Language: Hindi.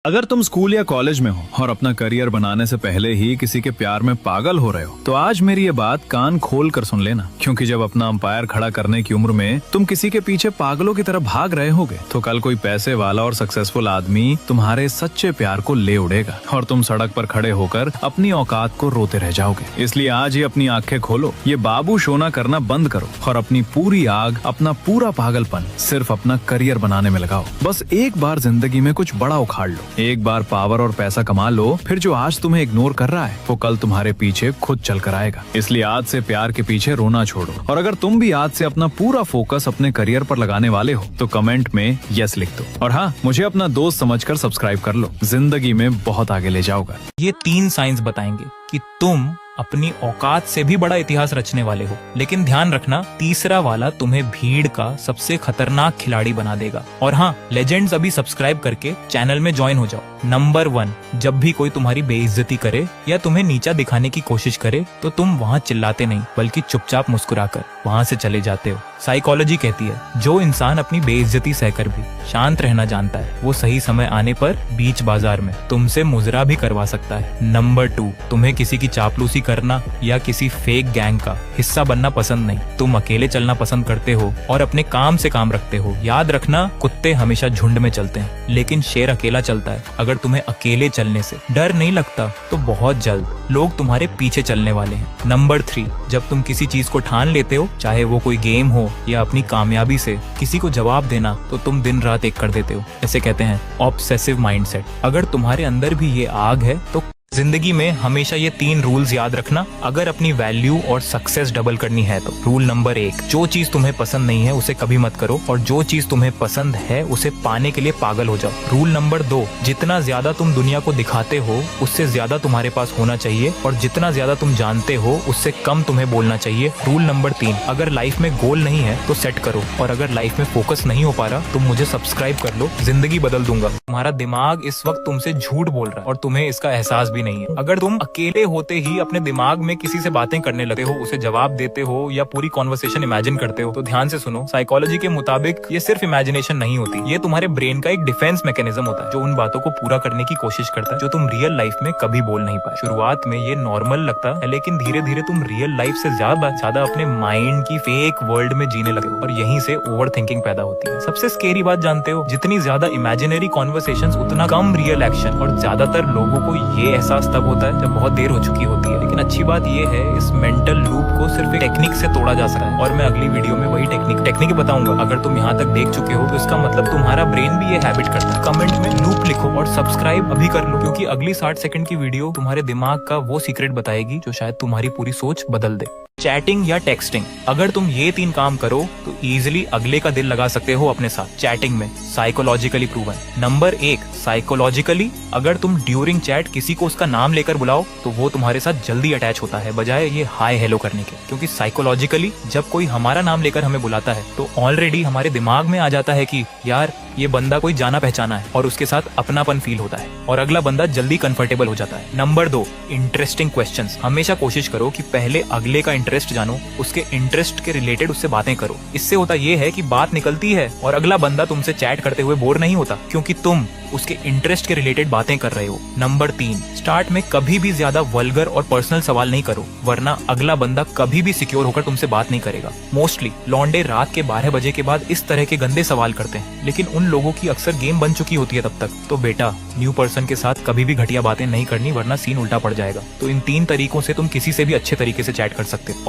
अगर तुम स्कूल या कॉलेज में हो और अपना करियर बनाने से पहले ही किसी के प्यार में पागल हो रहे हो तो आज मेरी ये बात कान खोल कर सुन लेना, क्योंकि जब अपना अंपायर खड़ा करने की उम्र में तुम किसी के पीछे पागलों की तरह भाग रहे होगे तो कल कोई पैसे वाला और सक्सेसफुल आदमी तुम्हारे सच्चे प्यार को ले उड़ेगा और तुम सड़क पर खड़े होकर अपनी औकात को रोते रह जाओगे। इसलिए आज ही अपनी आंखें खोलो, ये बाबू शोना करना बंद करो और अपनी पूरी आग, अपना पूरा पागलपन सिर्फ अपना करियर बनाने में लगाओ। बस एक बार जिंदगी में कुछ बड़ा उखाड़ लो, एक बार पावर और पैसा कमा लो, फिर जो आज तुम्हें इग्नोर कर रहा है वो कल तुम्हारे पीछे खुद चल कर आएगा। इसलिए आज से प्यार के पीछे रोना छोड़ो और अगर तुम भी आज से अपना पूरा फोकस अपने करियर पर लगाने वाले हो तो कमेंट में यस लिख दो। और हाँ, मुझे अपना दोस्त समझकर सब्सक्राइब कर लो, जिंदगी में बहुत आगे ले जाओगा। ये 3 साइंस बताएंगे कि तुम अपनी औकात से भी बड़ा इतिहास रचने वाले हो। लेकिन ध्यान रखना, तीसरा वाला तुम्हें भीड़ का सबसे खतरनाक खिलाड़ी बना देगा। और हाँ, लेजेंड्स अभी सब्सक्राइब करके चैनल में ज्वाइन हो जाओ। नंबर 1, जब भी कोई तुम्हारी बेइज्जती करे या तुम्हें नीचा दिखाने की कोशिश करे तो तुम वहाँ चिल्लाते नहीं बल्कि चुपचाप मुस्कुराकर वहाँ से चले जाते हो। साइकोलॉजी कहती है जो इंसान अपनी बेइज्जती सहकर भी शांत रहना जानता है वो सही समय आने पर बीच बाजार में तुमसे मुजरा भी करवा सकता है। नंबर 2, तुम्हें किसी की चापलूसी करना या किसी फेक गैंग का हिस्सा बनना पसंद नहीं। तुम अकेले चलना पसंद करते हो और अपने काम से काम रखते हो। याद रखना, कुत्ते हमेशा झुंड में चलते हैं लेकिन शेर अकेला चलता है। अगर तुम्हें अकेले चलने से डर नहीं लगता तो बहुत जल्द लोग तुम्हारे पीछे चलने वाले हैं। नंबर 3, जब तुम किसी चीज को ठान लेते हो, चाहे वो कोई गेम हो या अपनी कामयाबी से किसी को जवाब देना, तो तुम दिन रात एक कर देते हो। इसे कहते हैं ऑब्सेसिव माइंडसेट। अगर तुम्हारे अंदर भी ये आग है तो जिंदगी में हमेशा ये 3 रूल्स याद रखना अगर अपनी वैल्यू और सक्सेस डबल करनी है तो। रूल नंबर 1, जो चीज तुम्हें पसंद नहीं है उसे कभी मत करो और जो चीज तुम्हें पसंद है उसे पाने के लिए पागल हो जाओ। रूल नंबर 2, जितना ज्यादा तुम दुनिया को दिखाते हो उससे ज्यादा तुम्हारे पास होना चाहिए और जितना ज्यादा तुम जानते हो उससे कम तुम्हें बोलना चाहिए। रूल नंबर 3, अगर लाइफ में गोल नहीं है तो सेट करो और अगर लाइफ में फोकस नहीं हो पा रहा तो मुझे सब्सक्राइब कर लो, जिंदगी बदल दूंगा। तुम्हारा दिमाग इस वक्त तुमसे झूठ बोल रहा है और तुम्हें इसका एहसास भी नहीं है। अगर तुम अकेले होते ही अपने दिमाग में किसी से बातें करने लगते हो, उसे जवाब देते हो या पूरी कॉन्वर्सेशन इमेजिन करते हो तो ध्यान से सुनो, साइकोलॉजी के मुताबिक ये सिर्फ इमेजिनेशन नहीं होती, ये तुम्हारे ब्रेन का एक डिफेंस मैकेनिज्म होता है जो उन बातों को पूरा करने की कोशिश करता है जो तुम रियल लाइफ में कभी बोल नहीं पाए। शुरुआत में ये नॉर्मल लगता है लेकिन धीरे धीरे तुम रियल लाइफ से ज्यादा अपने माइंड की फेक वर्ल्ड में जीने लगते हो और यहीं से ओवर थिंकिंग पैदा होती है। सबसे स्केरी बात जानते हो, जितनी ज्यादा इमेजिनरी कॉन्वर्सेशंस उतना कम रियल एक्शन, और ज्यादातर लोगों को ये एहसास तब होता है जब बहुत देर हो चुकी होती है। लेकिन अच्छी बात ये है, इस मेंटल लूप को सिर्फ एक टेक्निक से तोड़ा जा सकता है और मैं अगली वीडियो में वही टेक्निक बताऊंगा। अगर तुम यहाँ तक देख चुके हो तो इसका मतलब तुम्हारा ब्रेन भी ये हैबिट करता है। कमेंट में लूप लिखो और सब्सक्राइब अभी कर लो, क्योंकि अगली 60 सेकंड की वीडियो तुम्हारे दिमाग का वो सीक्रेट बताएगी जो शायद तुम्हारी पूरी सोच बदल दे। चैटिंग या टेक्सटिंग, अगर तुम ये 3 काम करो तो इजीली अगले का दिल लगा सकते हो अपने साथ। चैटिंग में साइकोलॉजिकली प्रूवन। नंबर 1, साइकोलॉजिकली अगर तुम ड्यूरिंग चैट किसी को उसका नाम लेकर बुलाओ तो वो तुम्हारे साथ जल्दी अटैच होता है बजाय ये हाय हेलो करने के। क्योंकि साइकोलॉजिकली जब कोई हमारा नाम लेकर हमें बुलाता है तो ऑलरेडी हमारे दिमाग में आ जाता है कि यार ये बंदा कोई जाना पहचाना है और उसके साथ अपनापन फील होता है और अगला बंदा जल्दी कंफर्टेबल हो जाता है। Number 2, interesting questions. हमेशा कोशिश करो कि पहले अगले का इंटरेस्ट जानो, उसके इंटरेस्ट के रिलेटेड उससे बातें करो। इससे होता ये है कि बात निकलती है और अगला बंदा तुमसे चैट करते हुए बोर नहीं होता क्योंकि तुम उसके इंटरेस्ट के रिलेटेड बातें कर रहे हो। नंबर 3, स्टार्ट में कभी भी ज्यादा वल्गर और पर्सनल सवाल नहीं करो वरना अगला बंदा कभी भी सिक्योर होकर तुमसे बात नहीं करेगा। मोस्टली लौंडे रात के 12 बजे के बाद इस तरह के गंदे सवाल करते हैं लेकिन उन लोगों की अक्सर गेम बन चुकी होती है तब तक। तो बेटा, न्यू पर्सन के साथ कभी भी घटिया बातें नहीं करनी वरना सीन उल्टा पड़ जाएगा। तो इन 3 तरीकों से तुम किसी से भी अच्छे तरीके से चैट कर सकते हो।